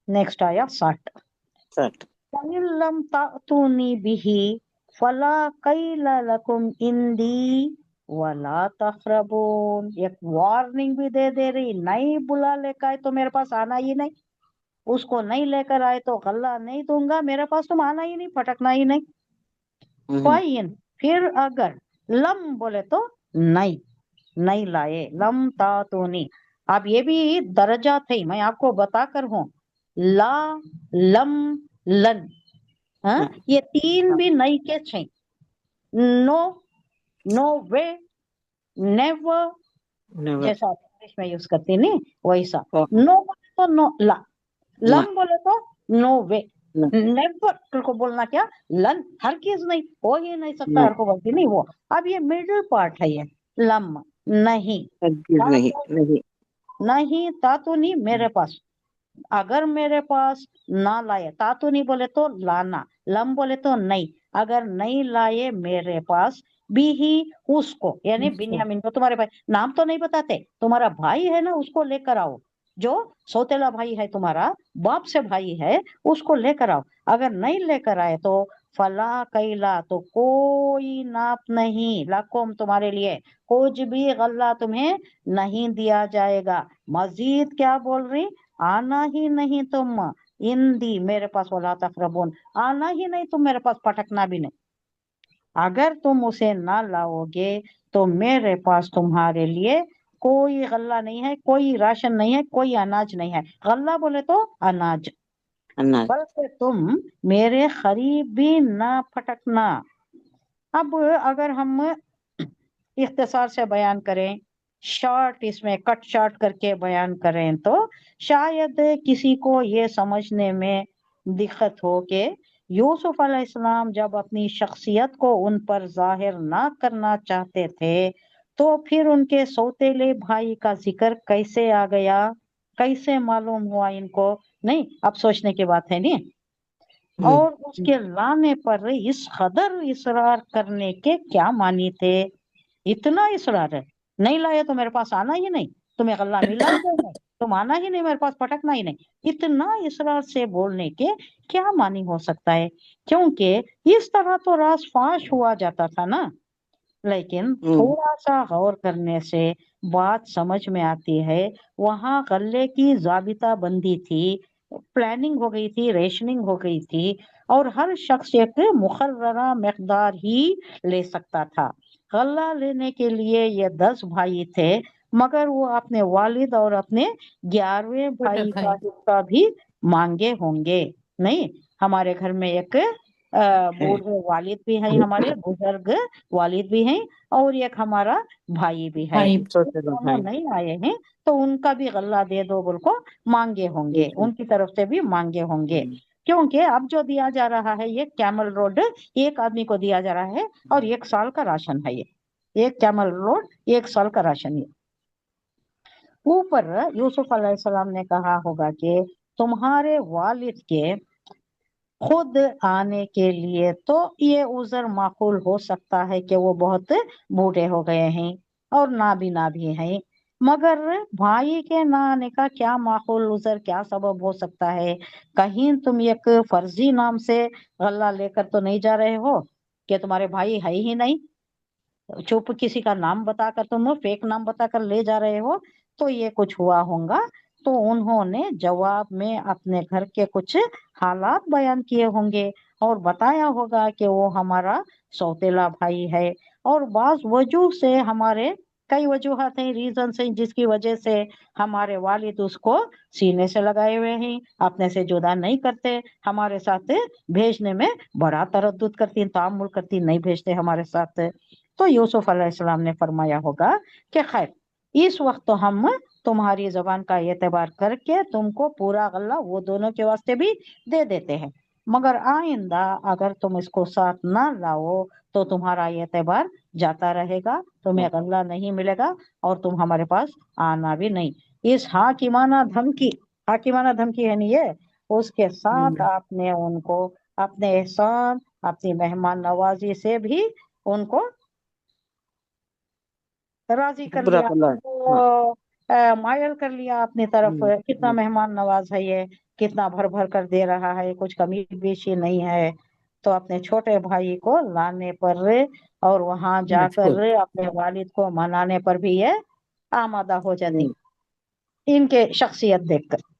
Next आया 60। 60 lump तातूनी बिही फला कैला लकुम इंदी वला तखरबून। एक वार्निंग भी दे रही, नहीं बुला लेकर आए तो मेरे पास आना ही नहीं, उसको नहीं लेकर आए तो गल्ला नहीं दूंगा, मेरे पास तुम आना ही नहीं, फटकना ही नहीं। फाइन, फिर अगर लम बोले तो नहीं, नहीं लाए, लम तातूनी। अब ये भी दर्जा थे, मैं आपको बताकर हूँ। ला, लम, लन, हाँ, ये तीन भी नहीं के छे। नो, नो वे, नेवर, नेवर जैसा आप इंग्लिश में यूज करते नहीं वैसा। नो बोले तो नो ला, लम बोले तो नो वे, नेवर को बोलना क्या, लन, हर चीज नहीं, हो ही नहीं सकता, हर को बोलती नहीं वो। अब ये मिडिल पार्ट है, ये लम, नहीं, नहीं नहीं नहीं, तातू नहीं मेरे पास, अगर मेरे पास ना लाए, तातू नहीं बोले तो लाना, लम बोले तो नहीं, अगर नहीं लाए मेरे पास, भी ही उसको, यानी बिन्यामीन को, तुम्हारे भाई नाम तो नहीं बताते, तुम्हारा भाई है ना, उसको लेकर आओ, जो सौतेला भाई है तुम्हारा, बाप से भाई है, उसको लेकर आओ। अगर नहीं लेकर आए तो फला कैला, तो कोई नाप नहीं, लाकोम तुम्हारे लिए, कुछ भी गल्ला तुम्हें नहीं दिया जाएगा। मजीद क्या बोल रही, आना ही नहीं तुम इंदी मेरे पास, वाला तकरबून, आना ही नहीं तुम मेरे पास, पटकना भी नहीं। अगर तुम उसे ना लाओगे तो मेरे पास तुम्हारे लिए कोई गल्ला नहीं है, कोई राशन नहीं है, कोई अनाज नहीं है। गल्ला बोले तो अनाज, अनाज। बल्कि तुम मेरे करीब भी ना फटकना। अब अगर हम इख्तिसार से बयान करें, शॉर्ट, इसमें कट शॉर्ट करके बयान करें, तो शायद किसी को ये समझने में दिक्कत हो कि यूसुफ अलैहिस्सलाम जब अपनी शख्सियत को उन पर जाहिर ना करना चाहते थे, तो फिर उनके सौतेले भाई का जिक्र कैसे आ गया, कैसे मालूम हुआ इनको। नहीं, अब सोचने की बात है नहीं। और उसके लाने पर इस कदर इसरार करने के क्या मानी थे, इतना इसरार है, नहीं लाए तो मेरे पास आना ही नहीं, तुम्हें गल्ला मिला ही नहीं, तुम आना ही नहीं मेरे पास, पटकना ही नहीं, इतना इसरार से बोलने के क्या मानी हो सकता है। क्योंकि इस तरह तो राज फाश हुआ जाता था ना। लेकिन थोड़ा सा गौर करने से बात समझ में आती है, वहां गल्ले की जाबिता बंदी थी, प्लानिंग हो गई थी, रेशनिंग हो गई थी, और हर शख्स एक मुकर्ररा मकदार ही ले सकता था। गल्ला लेने के लिए ये 10 भाई थे, मगर वो अपने वालिद और अपने 11वें भाई का हिस्सा भी मांगे होंगे। नहीं, हमारे घर में एक बूढ़े वालिद भी हैं, हमारे बुजुर्ग वालिद भी हैं, और एक हमारा भाई भी है, दोनों नहीं आए हैं, तो उनका भी गल्ला दे दो बोल को मांगे होंगे, उनकी तरफ से भी मांगे होंगे। क्योंकि अब जो दिया जा रहा है ये कैमल रोड एक आदमी को दिया जा रहा है, और 1 साल का राशन है ये, एक कैमल रोड 1 साल का राशन। ये ऊपर यूसुफ अलैहिस्सलाम ने कहा होगा कि तुम्हारे वालिद के खुद आने के लिए तो ये उज़र माकूल हो सकता है कि वो बहुत बूढ़े हो गए हैं और ना भी हैं, मगर भाई के ना आने का क्या माकूल उज़र, क्या सबब हो सकता है। कहीं तुम एक फर्जी नाम से गल्ला लेकर तो नहीं जा रहे हो कि तुम्हारे भाई है ही नहीं, चुप किसी का नाम बताकर, तुम फेक नाम बताकर ले जा रहे हो, तो ये कुछ हुआ होगा। तो उन्होंने जवाब में अपने घर के कुछ हालात बयान किए होंगे, और बताया होगा कि वो हमारा सौतेला भाई है, और बाज वजह से, हमारे कई वजूहत हैं, रीजन हैं, जिसकी वजह से हमारे वालिद उसको सीने से लगाए हुए हैं, अपने से जुदा नहीं करते, हमारे साथ भेजने में बड़ा तरद्दुद करती, तामुल करती, नहीं भेजते हमारे साथ। तो यूसुफ अलैहिस्सलाम ने फरमाया होगा कि खैर, इस वक्त तो हम तुम्हारी जबान का एतबार करके तुमको पूरा गल्ला वो दोनों के वास्ते भी दे देते हैं, मगर आइंदा अगर तुम इसको साथ ना लाओ तो तुम्हारा एतबार जाता रहेगा, तुम्हें गल्ला नहीं मिलेगा, और तुम हमारे पास आना भी नहीं। इस हाकिमाना धमकी है नहीं ये, उसके साथ आपने उनको अपने एहसान, अपनी मेहमान नवाजी से भी उनको राजी कर बुरा लिया, कलर। वो मायल कर लिया अपनी तरफ, कितना मेहमान नवाज है ये। कितना भर भर कर दे रहा है, कुछ कमी बेशी नहीं है। तो अपने छोटे भाई को लाने पर और वहां जाकर मजबूत। अपने वालिद को मनाने पर भी ये आमादा हो जाती, हम्म, इनके शख्सियत देखकर।